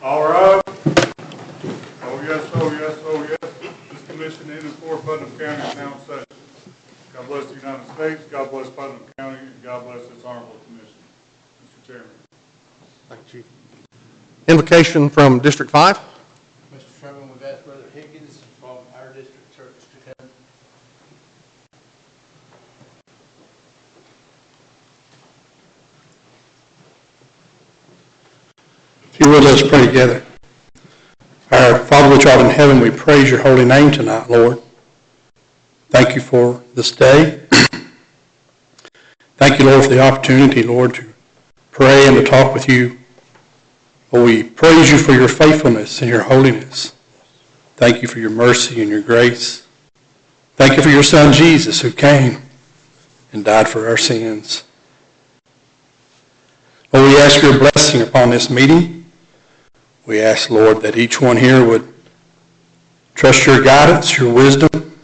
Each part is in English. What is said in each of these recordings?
All right. Oh yes, oh yes, oh yes. This commission in and for Putnam County is now in session. God bless the United States, God bless Putnam County, and God bless this honorable commission. Mr. Chairman. Thank you. Invocation from District 5. Mr. Chairman, we've asked Brother Higgins from our district church to come. If you would, let us pray together. Our Father which art in heaven, we praise your holy name tonight, Lord. Thank you for this day. Thank you, Lord, for the opportunity, Lord, to pray and to talk with you. Lord, we praise you for your faithfulness and your holiness. Thank you for your mercy and your grace. Thank you for your Son, Jesus, who came and died for our sins. Lord, we ask your blessing upon this meeting. We ask, Lord, that each one here would trust your guidance, your wisdom.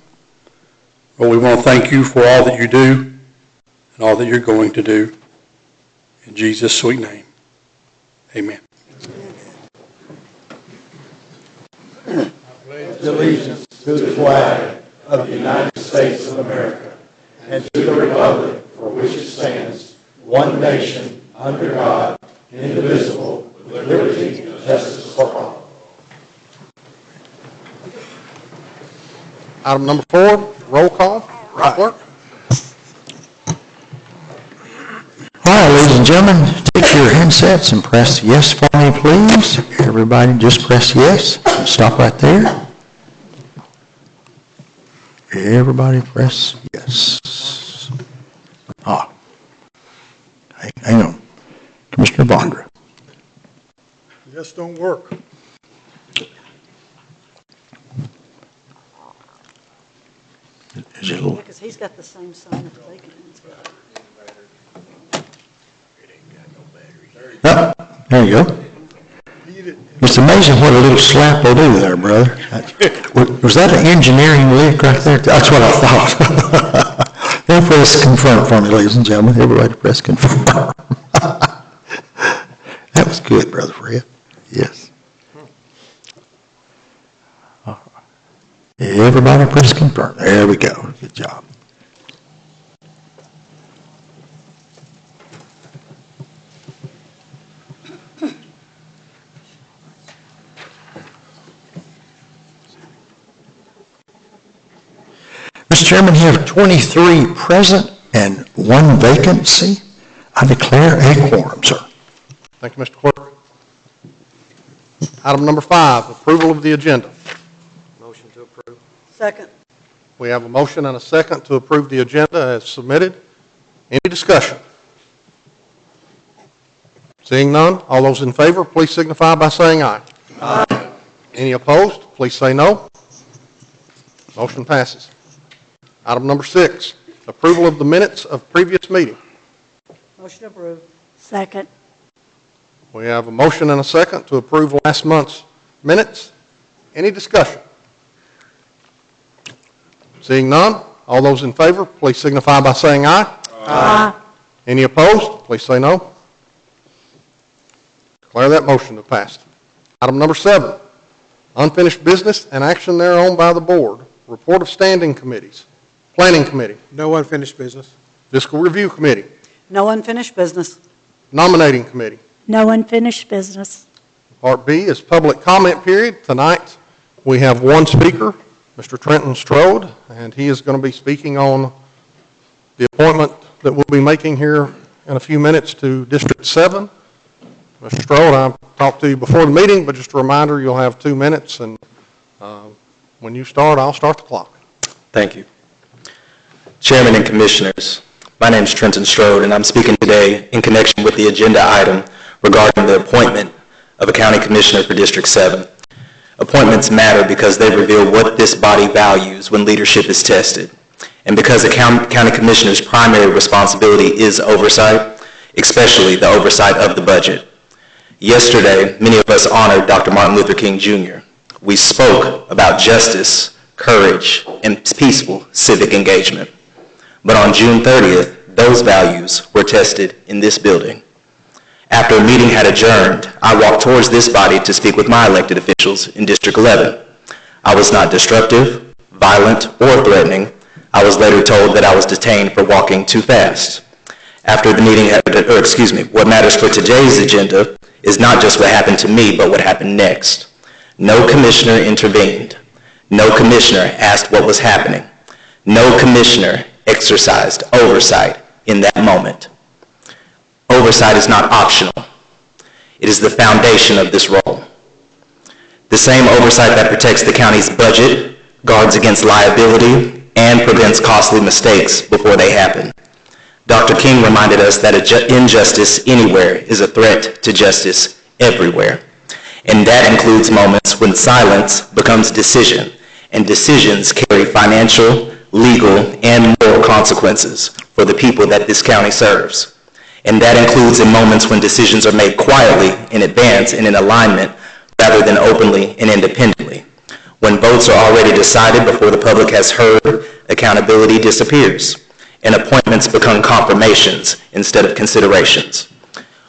Lord, we want to thank you for all that you do and all that you're going to do. In Jesus' sweet name, amen. I pledge allegiance to the flag of the United States of America and to the republic for which it stands, one nation, under God, indivisible, with liberty and justice for all. Item number 4, roll call. Right. Clerk. All right, ladies and gentlemen, take your handsets and press yes for me, please. Everybody just press yes. Stop right there. Everybody press yes. Hang on. Commissioner Vondra. Yes, don't work. Is it a little? Because he's got the same sign that they can. Oh, there you go. It's amazing what a little slap will do there, brother. Was that an engineering lick right there? That's what I thought. Now press confirm for me, ladies and gentlemen. Everybody press confirm. That was good, Brother Fred. Yes. Everybody press confirm. There we go. Good job. Mr. Chairman, you have 23 present and 1 vacancy. I declare a quorum, sir. Thank you, Mr. Clerk. Item number 5, approval of the agenda. Motion to approve. Second. We have a motion and a second to approve the agenda as submitted. Any discussion? Seeing none, all those in favor, please signify by saying aye. Aye. Any opposed, please say no. Motion passes. Item number 6, approval of the minutes of previous meeting. Motion approved. Second. We have a motion and a second to approve last month's minutes. Any discussion? Seeing none, all those in favor, please signify by saying aye. Aye. Any opposed, please say no. Declare that motion to pass. Item number 7, unfinished business and action thereon by the board. Report of standing committees. Planning Committee. No unfinished business. Fiscal Review Committee. No unfinished business. Nominating Committee. No unfinished business. Part B is public comment period. Tonight we have one speaker, Mr. Trenton Strode, and he is going to be speaking on the appointment that we'll be making here in a few minutes to District 7. Mr. Strode, I talked to you before the meeting, but just a reminder, you'll have 2 minutes, and when you start, I'll start the clock. Thank you. Chairman and Commissioners, my name is Trenton Strode, and I'm speaking today in connection with the agenda item regarding the appointment of a county commissioner for District 7. Appointments matter because they reveal what this body values when leadership is tested, and because a county commissioner's primary responsibility is oversight, especially the oversight of the budget. Yesterday, many of us honored Dr. Martin Luther King Jr. We spoke about justice, courage, and peaceful civic engagement. But on June 30th, those values were tested in this building. After a meeting had adjourned, I walked towards this body to speak with my elected officials in District 11. I was not destructive, violent, or threatening. I was later told that I was detained for walking too fast. After the meeting what matters for today's agenda is not just what happened to me, but what happened next. No commissioner intervened. No commissioner asked what was happening. No commissioner exercised oversight in that moment. Oversight is not optional. It is the foundation of this role. The same oversight that protects the county's budget, guards against liability, and prevents costly mistakes before they happen. Dr. King reminded us that injustice anywhere is a threat to justice everywhere. And that includes moments when silence becomes decision, and decisions carry financial, legal, and moral consequences for the people that this county serves. And that includes in moments when decisions are made quietly in advance and in alignment rather than openly and independently. When votes are already decided before the public has heard, accountability disappears, and appointments become confirmations instead of considerations.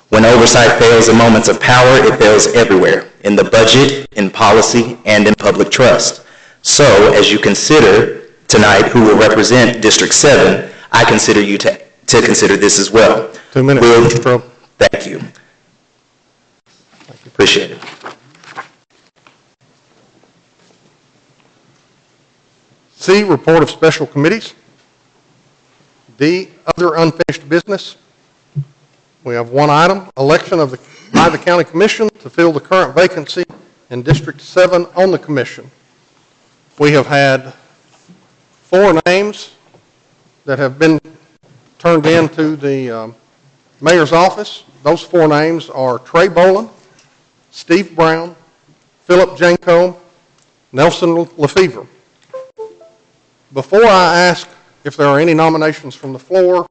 When oversight fails in moments of power, it fails everywhere, in the budget, in policy, and in public trust. So, as you consider tonight who will represent District 7, I consider you to consider this as well. 2 minutes, Mr. Stroh. Thank you. Appreciate it. C, report of special committees. D, other unfinished business. We have one item, election by the county commission to fill the current vacancy in District 7 on the commission. We have had 4 names that have been turned into the mayor's office. Those 4 names are Trey Boland, Steve Brown, Philip Janko, Nelson Lefevre. Before I ask if there are any nominations from the floor,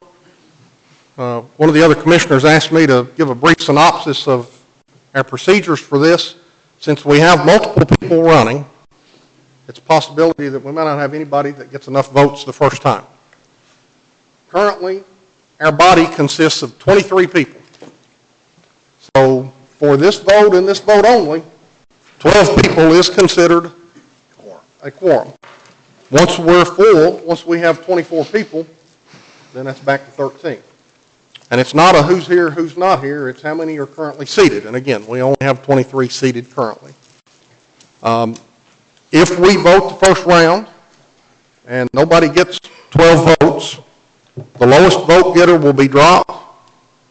one of the other commissioners asked me to give a brief synopsis of our procedures for this. Since we have multiple people running, it's a possibility that we might not have anybody that gets enough votes the first time. Currently, our body consists of 23 people. So for this vote and this vote only, 12 people is considered a quorum. Once we're full, once we have 24 people, then that's back to 13. And it's not a who's here, who's not here, it's how many are currently seated. And again, we only have 23 seated currently. If we vote the first round and nobody gets 12 votes, the lowest vote getter will be dropped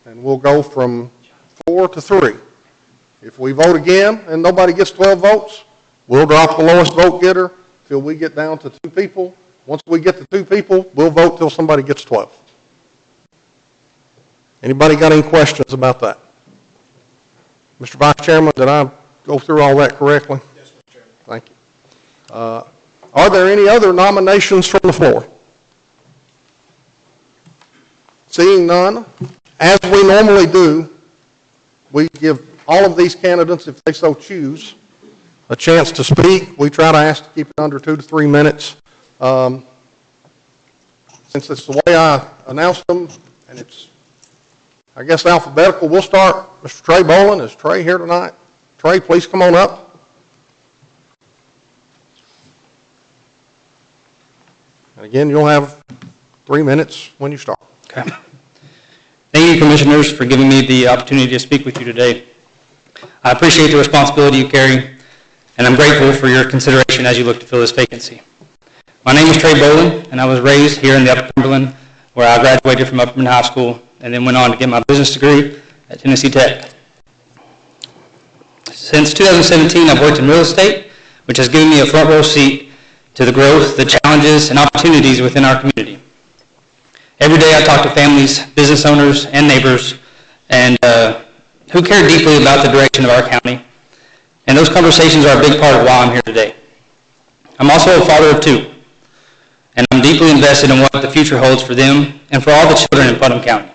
and we'll go from 4 to 3. If we vote again and nobody gets 12 votes, we'll drop the lowest vote getter till we get down to 2 people. Once we get to 2 people, we'll vote till somebody gets 12. Anybody got any questions about that? Mr. Vice Chairman, did I go through all that correctly? Yes, Mr. Chairman. Thank you. Are there any other nominations from the floor? Seeing none, as we normally do, we give all of these candidates, if they so choose, a chance to speak. We try to ask to keep it under 2 to 3 minutes. Since it's the way I announced them, and it's, I guess, alphabetical, we'll start. Mr. Trey Boland, is Trey here tonight? Trey, please come on up. And again, you'll have 3 minutes when you start. Okay. Thank you, Commissioners, for giving me the opportunity to speak with you today. I appreciate the responsibility you carry, and I'm grateful for your consideration as you look to fill this vacancy. My name is Trey Boland, and I was raised here in the Upper Cumberland, where I graduated from Upperman High School and then went on to get my business degree at Tennessee Tech. Since 2017, I've worked in real estate, which has given me a front row seat to the growth, the challenges, and opportunities within our community. Every day I talk to families, business owners, and neighbors, and who care deeply about the direction of our county. And those conversations are a big part of why I'm here today. I'm also a father of 2, and I'm deeply invested in what the future holds for them and for all the children in Putnam County.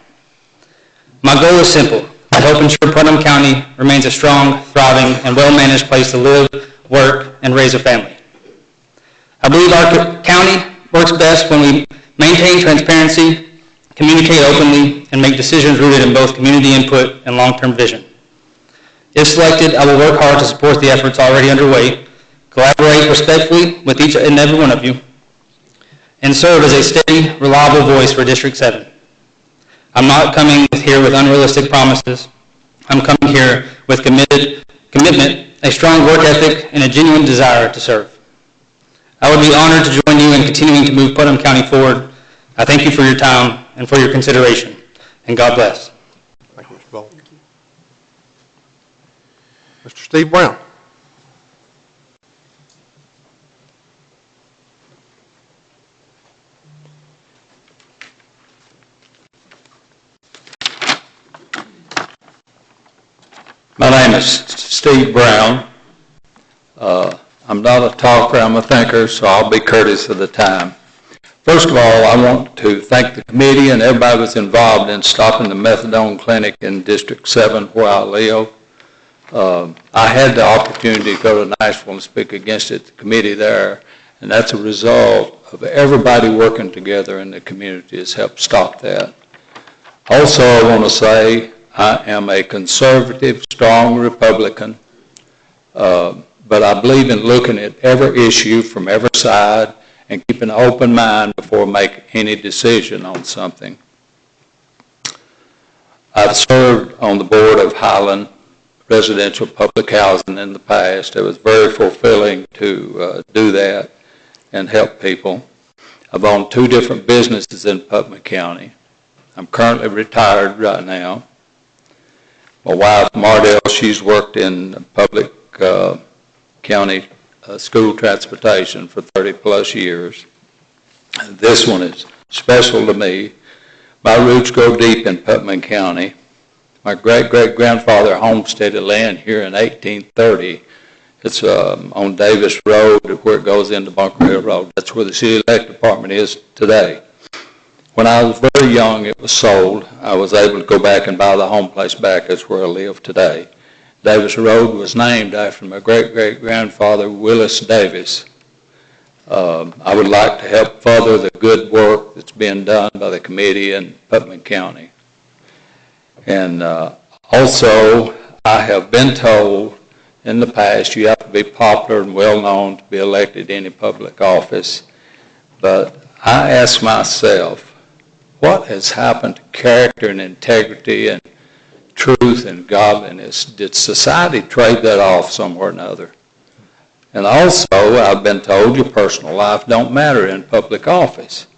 My goal is simple: to help ensure Putnam County remains a strong, thriving, and well-managed place to live, work, and raise a family. I believe our county works best when we maintain transparency, communicate openly, and make decisions rooted in both community input and long-term vision. If selected, I will work hard to support the efforts already underway, collaborate respectfully with each and every one of you, and serve as a steady, reliable voice for District 7. I'm not coming here with unrealistic promises. I'm coming here with commitment, a strong work ethic, and a genuine desire to serve. I would be honored to join you in continuing to move Putnam County forward. I thank you for your time and for your consideration, and God bless. Thank you, Mr. Bolton. Mr. Steve Brown. My name is Steve Brown. I'm not a talker, I'm a thinker, so I'll be courteous of the time. First of all, I want to thank the committee and everybody that's involved in stopping the methadone clinic in District 7 where I live. I had the opportunity to go to Nashville and speak against it, the committee there, and that's a result of everybody working together in the community has helped stop that. Also, I want to say I am a conservative, strong Republican, but I believe in looking at every issue from every side and keeping an open mind before making any decision on something. I've served on the board of Highland Residential Public Housing in the past. It was very fulfilling to do that and help people. I've owned 2 different businesses in Putnam County. I'm currently retired right now. My wife, Mardell, she's worked in public county school transportation for 30 plus years. This one is special to me. My roots go deep in Putnam County. My great-great-grandfather homesteaded land here in 1830. It's on Davis Road where it goes into Bunker Hill Road. That's where the city electric department is today. When I was very young, it was sold. I was able to go back and buy the home place back. That's where I live today. Davis Road was named after my great-great-grandfather, Willis Davis. I would like to help further the good work that's being done by the committee in Putnam County. And also, I have been told in the past you have to be popular and well-known to be elected to any public office. But I ask myself, what has happened to character and integrity and truth and godliness? Did society trade that off somewhere or another? And also, I've been told your personal life don't matter in public office.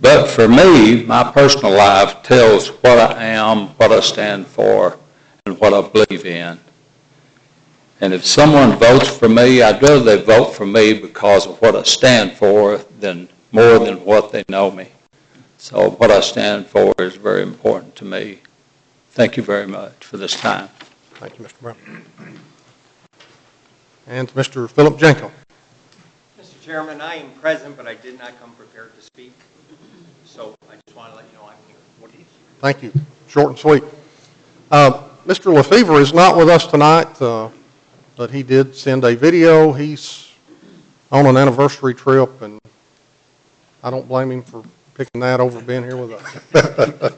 But for me, my personal life tells what I am, what I stand for, and what I believe in. And if someone votes for me, I'd rather they vote for me because of what I stand for than more than what they know me. So what I stand for is very important to me. Thank you very much for this time. Thank you, Mr. Brown. And Mr. Philip Jenko. Mr. Chairman, I am present, but I did not come prepared to speak. So I just want to let you know I'm here. Thank you. Short and sweet. Mr. Lefevre is not with us tonight, but he did send a video. He's on an anniversary trip, and I don't blame him for picking that over being here with us.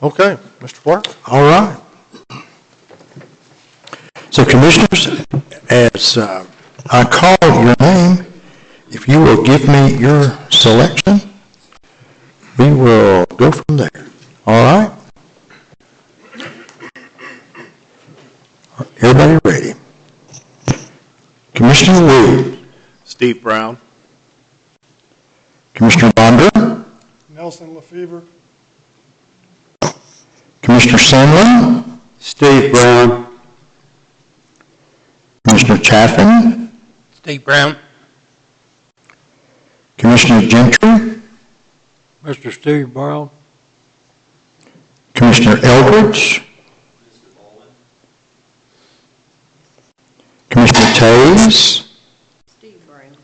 Okay, Mr. Clark? All right. So Commissioners, as I call your name, if you will give me your selection, we will go from there. All right? Everybody ready? Commissioner Williams. Steve Brown. Commissioner Bonder. Nelson LaFever. Commissioner Sandlin. Steve Brown. Commissioner Chaffin. Steve Brown. Commissioner Gentry. Mr. Steve Brown. Commissioner Eldridge. Commissioner Taves. Steve Brown.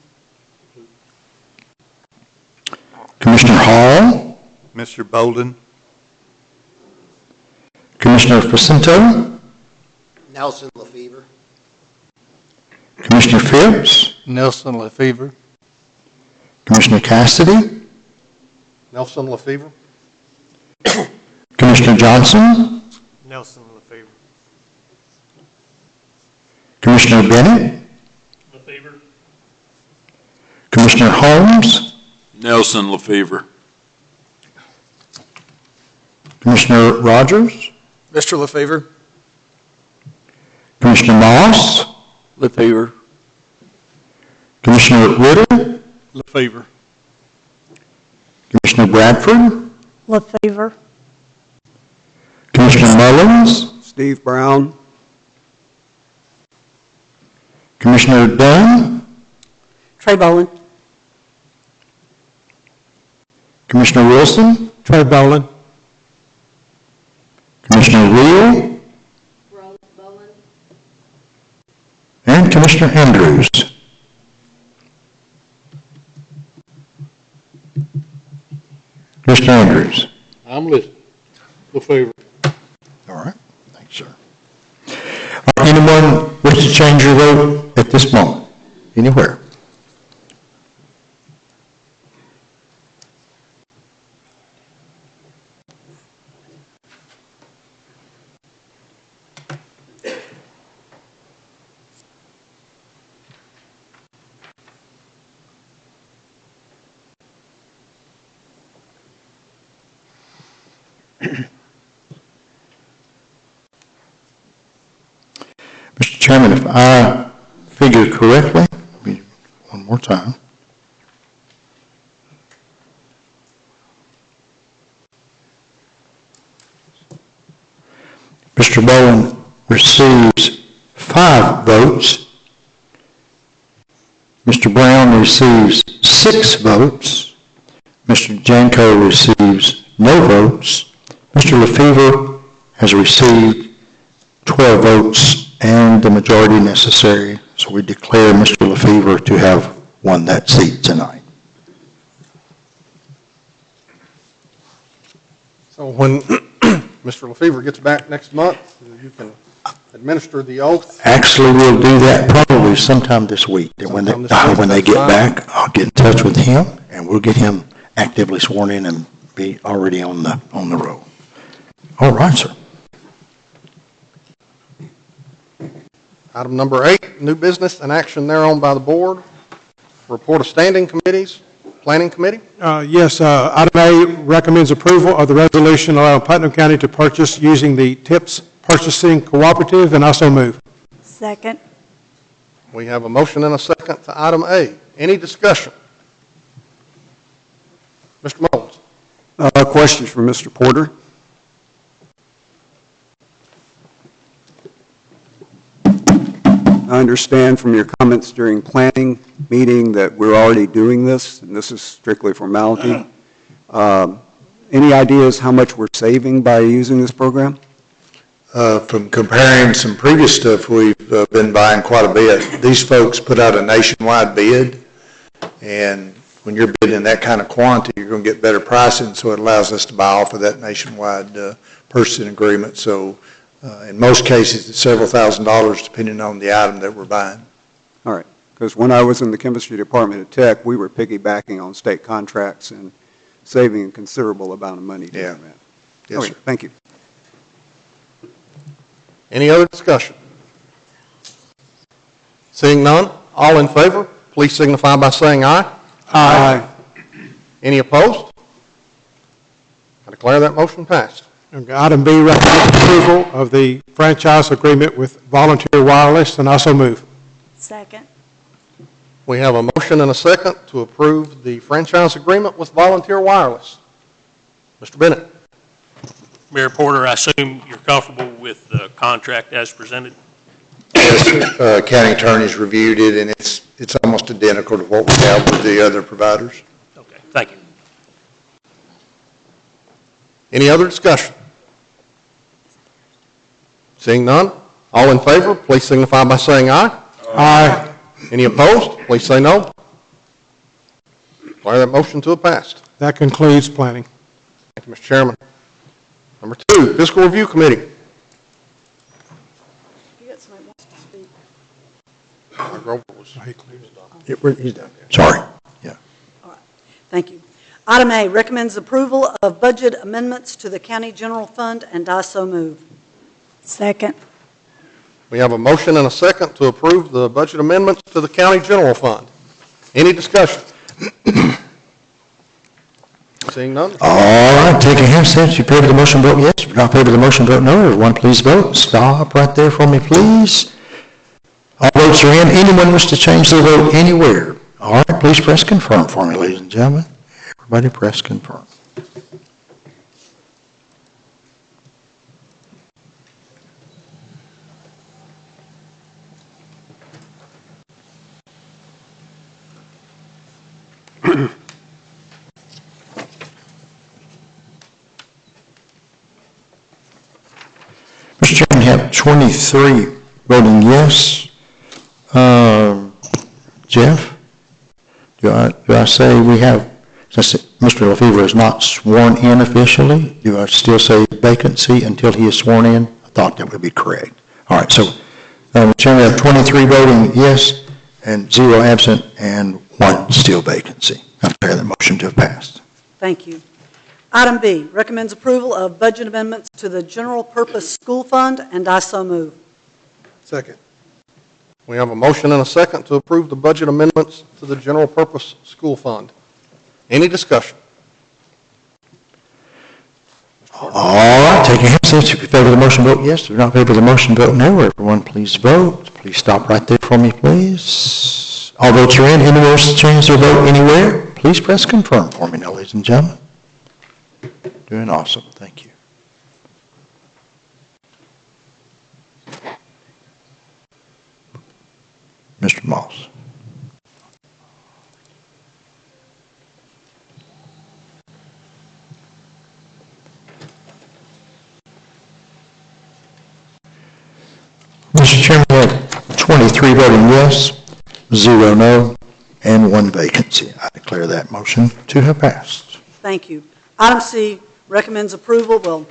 Commissioner Hall. Mr. Bolden. Commissioner Facento. Nelson LaFever. Commissioner Phipps. Nelson LaFever. Commissioner Cassidy. Nelson LaFever? Commissioner Johnson. Nelson LaFever. Commissioner Bennett. LaFever. Commissioner Holmes. Nelson LaFever. Commissioner Rogers. Mr. LaFever. Commissioner Moss. LaFever. Commissioner Ritter. LaFever. Commissioner Bradford. LaFever. Commissioner Mullins. Steve Brown. Commissioner Dunn. Trey Boland. Commissioner Wilson. Trey Boland. Commissioner Reel. And Commissioner Andrews. Commissioner Andrews. I'm listening. LaFever. All right. Thanks, sir. Anyone wish to change your vote at this moment? Anywhere? Mr. Chairman, if I figure correctly, let me one more time. Mr. Bowen receives 5 votes. Mr. Brown receives 6 votes. Mr. Janko receives no votes. Mr. LaFever has received 12 votes and the majority necessary, so we declare Mr. LaFever to have won that seat tonight. So when Mr. LaFever gets back next month, you can administer the oath. Actually, we'll do that probably sometime this week. And when they get back, I'll get in touch with him, and we'll get him actively sworn in and be already on the roll. All right, sir. Item number 8, new business and action thereon by the board. Report of standing committees. Planning Committee. Yes, item A recommends approval of the resolution allowing Putnam County to purchase using the TIPS Purchasing Cooperative, and also move. Second. We have a motion and a second to item A. Any discussion? Mr. Mullins. Questions for Mr. Porter? I understand from your comments during planning meeting that we're already doing this, and this is strictly formality. Any ideas how much we're saving by using this program? From comparing some previous stuff, we've been buying quite a bit. These folks put out a nationwide bid, and when you're bidding that kind of quantity, you're going to get better pricing, so it allows us to buy off of that nationwide purchasing agreement. So in most cases, it's several $1,000s depending on the item that we're buying. All right, because when I was in the chemistry department at Tech, we were piggybacking on state contracts and saving a considerable amount of money doing that. Yes, sir. Thank you. Any other discussion? Seeing none, all in favor, please signify by saying aye. Aye. Any opposed? I declare that motion passed. Okay, item B, recommend approval of the franchise agreement with Volunteer Wireless, and also move. Second. We have a motion and a second to approve the franchise agreement with Volunteer Wireless. Mr. Bennett. Mayor Porter, I assume you're comfortable with the contract as presented? Yes, county attorney's reviewed it, and it's almost identical to what we have with the other providers. Okay, thank you. Any other discussion? Seeing none, all in favor, please signify by saying aye. Aye. Any opposed, please say no. Declare that motion to have passed. That concludes planning. Thank you, Mr. Chairman. Number 2, Fiscal Review Committee. You got somebody who wants to speak? He's done. Sorry. Yeah. All right. Thank you. Item A, recommends approval of budget amendments to the county general fund, and I so move. Second. We have a motion and a second to approve the budget amendments to the county general fund. Any discussion? Seeing none? All right, take your hand, set. You favor the motion, vote yes. If you're not favor the motion, vote no. Everyone, please vote. Stop right there for me, please. All votes are in. Anyone wish to change their vote anywhere? All right, please press confirm for me, ladies and gentlemen. Everybody press confirm. Mr. Chairman, we have 23 voting yes. Jeff, do I say we have, since Mr. LaFever is not sworn in officially, do I still say vacancy until he is sworn in? I thought that would be correct. All right, so Mr. Chairman, we have 23 voting yes and 0 absent and 1 still vacancy. I declare the motion to have passed. Thank you. Item B, recommends approval of budget amendments to the general purpose school fund, and I so move. Second. We have a motion and a second to approve the budget amendments to the general purpose school fund. Any discussion? All right, take your hands. If you favor the motion, vote yes. If you don't favor the motion, vote no. Everyone, please vote. Please stop right there for me, please. All votes are in. Anyone wants to change their vote anywhere? Please press confirm for me now, ladies and gentlemen. Doing awesome. Thank you. Mr. Moss. Mr. Chairman, we have 23 voting yes, 0 no, and 1 vacancy. I declare that motion to have passed. Thank you. Item C, recommends approval. Well,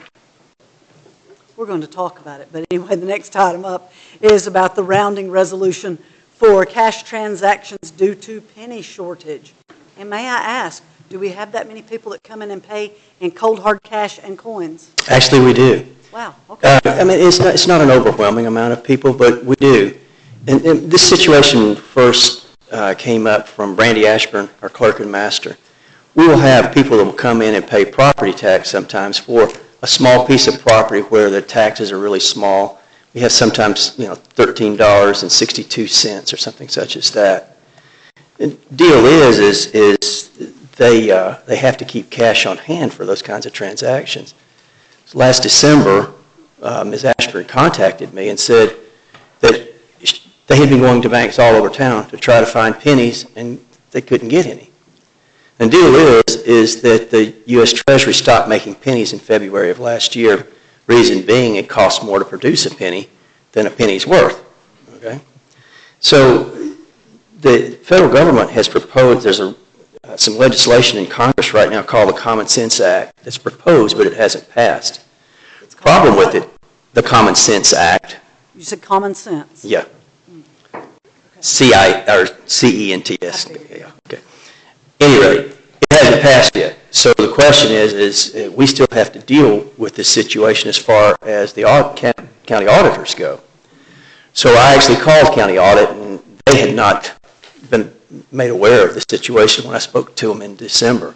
we're going to talk about it, but anyway, the next item up is about the rounding resolution for cash transactions due to penny shortage. And may I ask, do we have that many people that come in and pay in cold hard cash and coins? Actually, we do. Wow, okay. I mean, it's not an overwhelming amount of people, but we do. And this situation first came up from Brandy Ashburn, our clerk and master. We will have people that will come in and pay property tax sometimes for a small piece of property where the taxes are really small. We have sometimes, $13.62 or something such as that. The deal is they have to keep cash on hand for those kinds of transactions. Last December, Ms. Ashburn contacted me and said that they had been going to banks all over town to try to find pennies, and they couldn't get any. And the deal is that the U.S. Treasury stopped making pennies in February of last year, reason being it costs more to produce a penny than a penny's worth. Okay? So the federal government has proposed, there's some legislation in Congress right now called the Common Sense Act that's proposed, but it hasn't passed. The problem with it, the Common Sense Act. You said common sense. Yeah. C-E-N-T-S. Yeah, okay. Any rate, it hasn't passed yet. So the question is we still have to deal with this situation as far as the county auditors go. So I actually called county audit, and they had not been made aware of the situation when I spoke to them in December.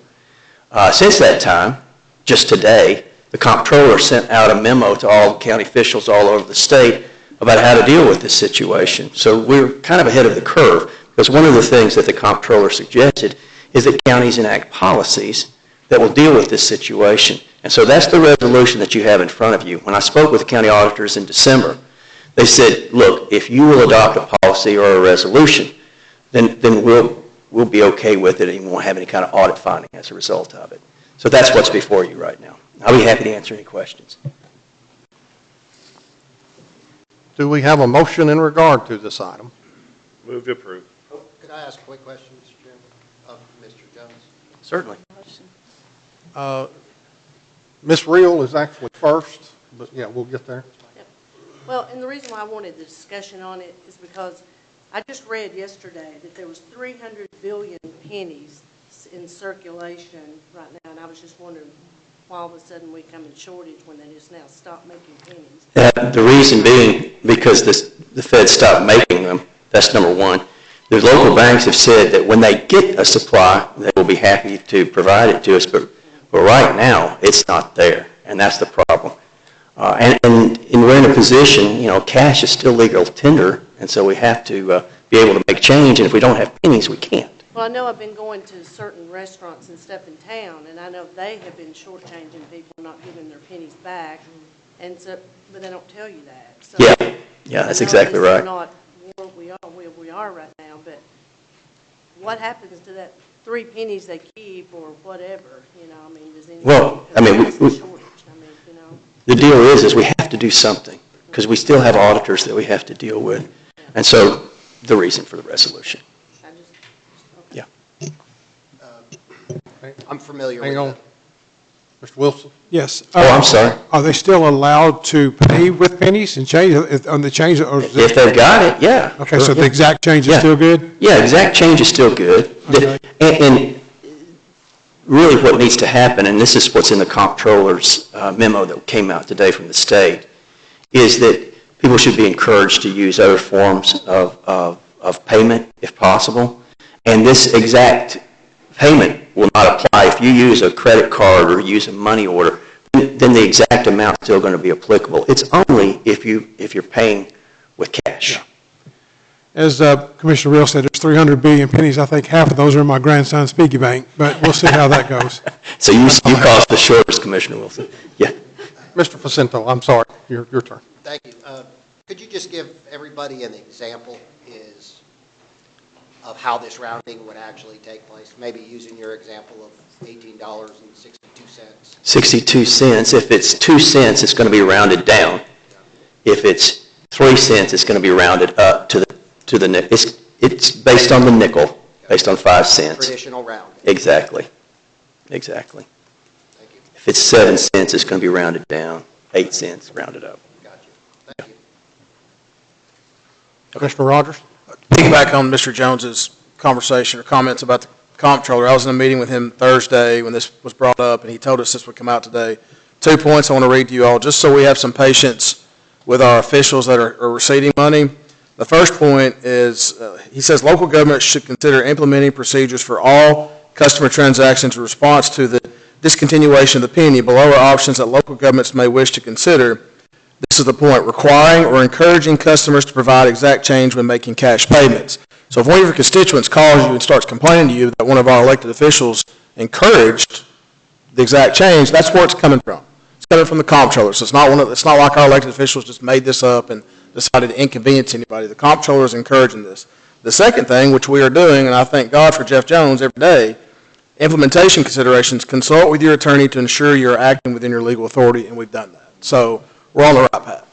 Since that time, just today, the comptroller sent out a memo to all county officials all over the state about how to deal with this situation. So we're kind of ahead of the curve, because one of the things that the comptroller suggested is that counties enact policies that will deal with this situation. And so that's the resolution that you have in front of you. When I spoke with the county auditors in December, they said, look, if you will adopt a policy or a resolution, then we'll be okay with it, and you won't have any kind of audit finding as a result of it. So that's what's before you right now. I'll be happy to answer any questions. Do we have a motion in regard to this item? Move to approve. Could I ask a quick question, Mr. Chairman, of Mr. Jones? Certainly. Ms. Reel is actually first, but yeah, we'll get there. Well, and the reason why I wanted the discussion on it is because I just read yesterday that there was 300 billion pennies in circulation right now, and I was just wondering why all of a sudden we come in shortage when they just now stop making pennies. The reason being because the Fed stopped making them. That's number one. The local banks have said that when they get a supply, they will be happy to provide it to us, but right now, it's not there, and that's the problem. And we're in a position, cash is still legal tender, and so we have to be able to make change, and if we don't have pennies, we can't. Well, I know I've been going to certain restaurants and stuff in town, and I know they have been shortchanging people, not giving their pennies back, and so, but they don't tell you that. So, yeah, that's exactly right. Not where we are right now, but what happens to that 3 pennies they keep or whatever? Does anything? Well, the deal is we have to do something because we still have auditors that we have to deal with, and so the reason for the resolution. Yeah. I'm familiar Hang with on. that. Mr. Wilson? Yes. I'm sorry. Are they still allowed to pay with pennies and change on the change? Or if they've got it, yeah. Okay, so the exact change is still good? Yeah, exact change is still good. Okay. And really what needs to happen, and this is what's in the comptroller's memo that came out today from the state, is that people should be encouraged to use other forms of payment if possible. And this exact payment will not apply if you use a credit card or use a money order. Then the exact amount is still going to be applicable. It's only if you're paying with cash. Yeah. As Commissioner Reel said, there's 300 billion pennies. I think half of those are in my grandson's piggy bank, but we'll see how that goes. So you cost the shortest, Commissioner Wilson. Yeah. Mr. Facento, I'm sorry. Your turn. Thank you. Could you just give everybody an example of how this rounding would actually take place? Maybe using your example of $18.62. 62 cents. If it's 2 cents, it's going to be rounded down. If it's 3 cents, it's going to be rounded up to the nickel. It's based on the nickel, based on 5 cents. Traditional rounding. Exactly. Thank you. If it's 7 cents, it's going to be rounded down. 8 cents, rounded up. Gotcha. Thank you. Commissioner Rogers? Piggyback on Mr. Jones's conversation or comments about the comptroller. I was in a meeting with him Thursday when this was brought up, and he told us this would come out today. 2 points I want to read to you all, just so we have some patience with our officials that are receiving money. The first point is, he says local governments should consider implementing procedures for all customer transactions in response to the discontinuation of the penny. Below are options that local governments may wish to consider. This is the point: requiring or encouraging customers to provide exact change when making cash payments. So if one of your constituents calls you and starts complaining to you that one of our elected officials encouraged the exact change, that's where it's coming from. It's coming from the comptroller. So it's not like our elected officials just made this up and decided to inconvenience anybody. The comptroller is encouraging this. The second thing, which we are doing, and I thank God for Jeff Jones every day, implementation considerations: consult with your attorney to ensure you're acting within your legal authority, and we've done that. So we're on the right path.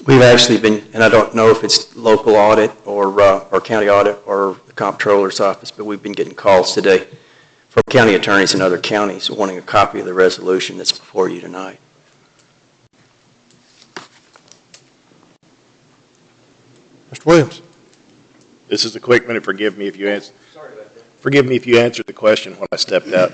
We've actually been, and I don't know if it's local audit or county audit or the comptroller's office, but we've been getting calls today from county attorneys in other counties wanting a copy of the resolution that's before you tonight. Mr. Williams? This is a quick minute. Forgive me if you answered the question when I stepped out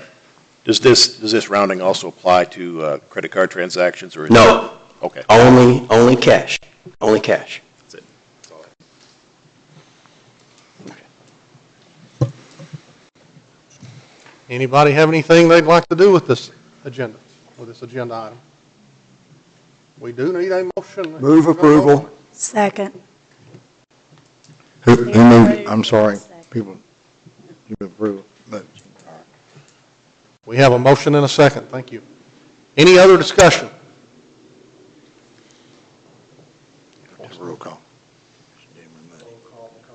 Does this rounding also apply to credit card transactions, or is No. it? Okay. Only cash. Only cash. That's it. That's all Anybody have anything they'd like to do with this agenda item? We do need a motion. Move approval. Second. Who moved, I'm sorry, people, you approve, but, We have a motion and a second. Thank you. Any other discussion? roll call.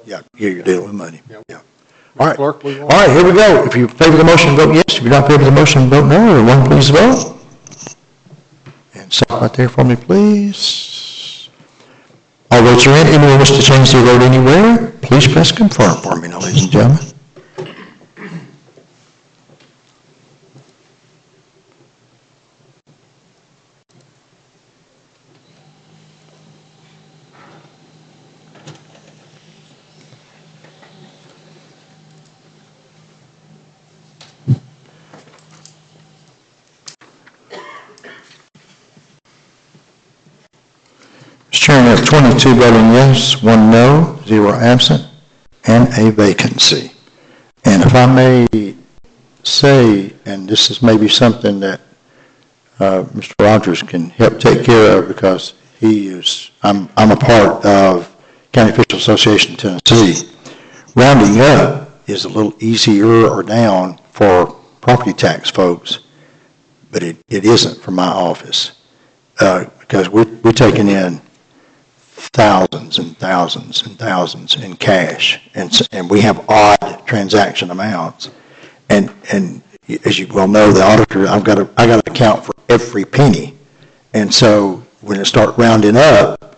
Yeah, you're dealing with money, yeah. All right, Clerk, all right, here we go. If you favor the motion, vote yes. If you're not favor the motion, vote no. Everyone, please vote. And stop right there for me, please. All votes are in. Anyone wish to change their vote anywhere, please press confirm for me now, ladies and gentlemen. Mr. Chairman, we have 22 voting yes, 1 no, 0 absent, and a vacancy. And if I may say, and this is maybe something that Mr. Rogers can help take care of, because I'm a part of County Official Association of Tennessee. Rounding up is a little easier or down for property tax folks, but it isn't for my office, because we're taking in thousands and thousands and thousands in cash, and we have odd transaction amounts. And as you well know, the auditor, I got to account for every penny. And so when it start rounding up,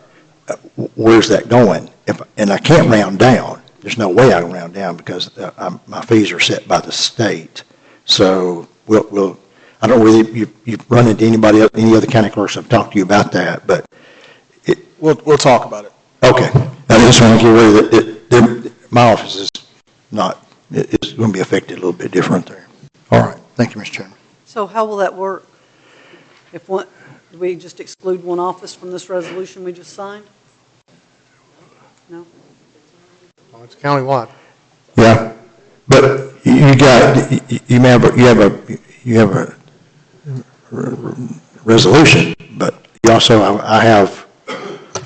where's that going? And I can't round down. There's no way I can round down, because my fees are set by the state. So I don't really, you've run into anybody else, any other county clerks I've talked to you about that, but We'll talk about it. okay. I just want to get aware that my office is not, it's going to be affected a little bit different there. All right. Thank you, Mr. Chairman. So how will that work? If one, do we just exclude one office from this resolution we just signed? No? Oh, it's countywide. Yeah, but you have a resolution, but you also, I have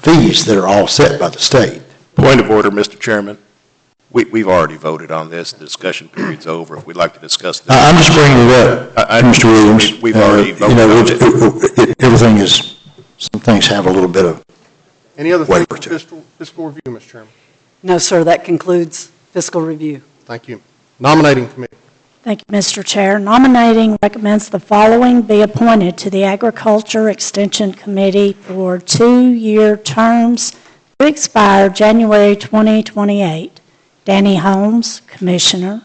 fees that are all set by the state. Point of order, Mr. Chairman. We've already voted on this. The discussion period's over. If we'd like to discuss this. I'm just bringing it up, Mr. Williams. We've already voted on it. Everything is, some things have a little bit of Any other things waiver for fiscal review, Mr. Chairman? No, sir, that concludes fiscal review. Thank you. Nominating committee. Thank you, Mr. Chair. Nominating recommends the following be appointed to the Agriculture Extension Committee for 2-year terms to expire January 2028. Danny Holmes, Commissioner.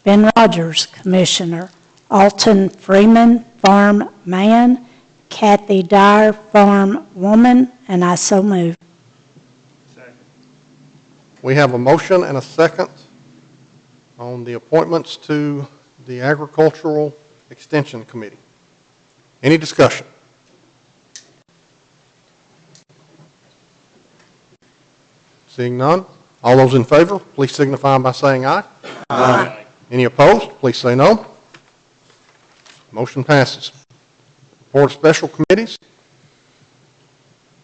Ben Rogers, Commissioner. Alton Freeman, Farm Man. Kathy Dyer, Farm Woman, and I so move. We have a motion and a second on the appointments to the Agricultural Extension Committee. Any discussion? Seeing none, all those in favor, please signify by saying aye. Aye. Any opposed, please say no. Motion passes. Report of special committees.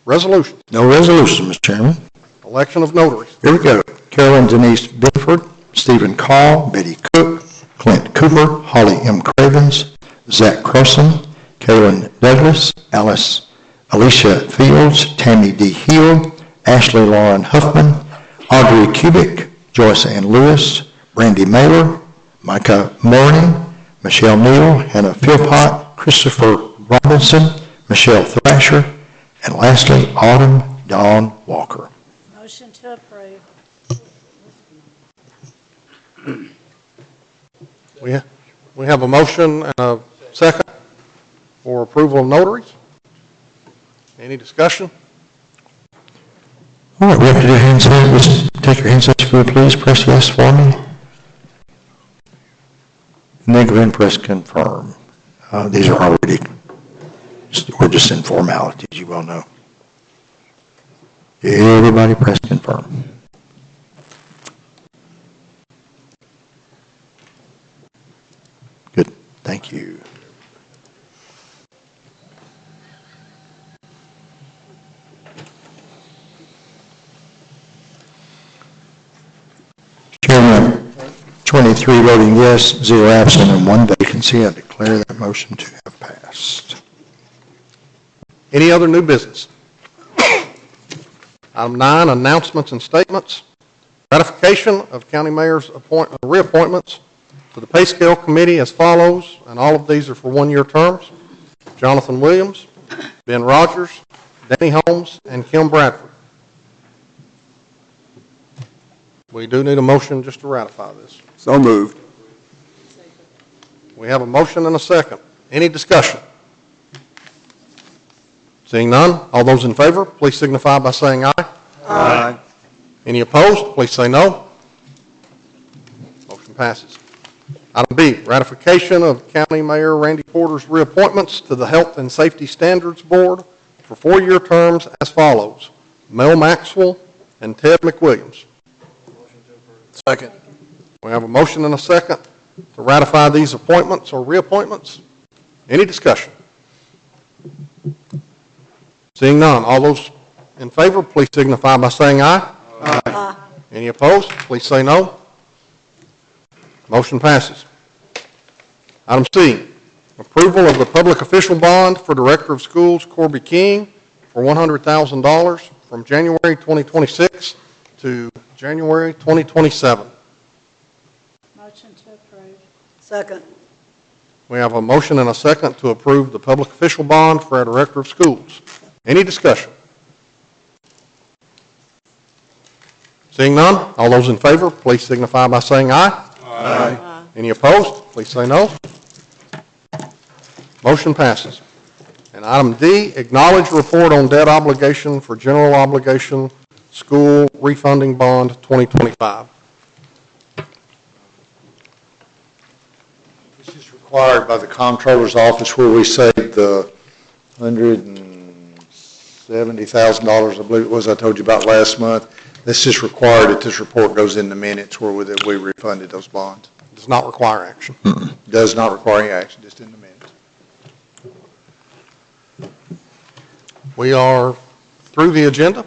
Resolutions. No resolution, Mr. Chairman. Election of notaries. Here we go. Carolyn Denise Bifford, Stephen Call, Betty Cook, Clint Cooper, Holly M. Cravens, Zach Croson, Kaylin Douglas, Alicia Fields, Tammy D. Hill, Ashley Lauren Huffman, Audrey Kubik, Joyce Ann Lewis, Brandy Mailer, Micah Morning, Michelle Neal, Hannah Philpott, Christopher Robinson, Michelle Thrasher, and lastly, Autumn Dawn Walker. Motion to approve. We have a motion and a second for approval of notaries. Any discussion? All right, we have to do hands up. Let's take your hands up, if you would, please. Press yes for me. And then go ahead and press confirm. These are already, we're just in formalities, you well know. Everybody press confirm. Good, thank you. Chairman, 23 voting yes, 0 absent, and 1 vacancy. I declare that motion to have passed. Any other new business? Item 9, announcements and statements. Ratification of county mayor's reappointments to the pay scale committee as follows, and all of these are for one-year terms. Jonathan Williams, Ben Rogers, Danny Holmes, and Kim Bradford. We do need a motion just to ratify this. So moved. We have a motion and a second. Any discussion? Seeing none, all those in favor, please signify by saying aye. Aye. Any opposed, please say no. Motion passes. Item B, ratification of County Mayor Randy Porter's reappointments to the Health and Safety Standards Board for 4-year terms as follows. Mel Maxwell and Ted McWilliams. Second. We have a motion and a second to ratify these appointments or reappointments. Any discussion? Seeing none, all those in favor, please signify by saying aye. Aye. Any opposed, please say no. Motion passes. Item C, approval of the public official bond for Director of Schools Corby King for $100,000 from January 2026 to January 2027. Motion to approve. Second. We have a motion and a second to approve the public official bond for our Director of Schools. Any discussion? Seeing none, all those in favor, please signify by saying aye. Aye. Any opposed, please say no. Motion passes. And item D, acknowledge report on debt obligation for general obligation school refunding bond 2025. This is required by the comptroller's office where we saved the $170,000, I believe it was, I told you about last month. This is required that this report goes in the minutes where we refunded those bonds. Does not require action. Does not require any action, just in the minutes. We are through the agenda.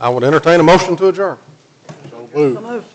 I would entertain a motion to adjourn. So moved. So moved.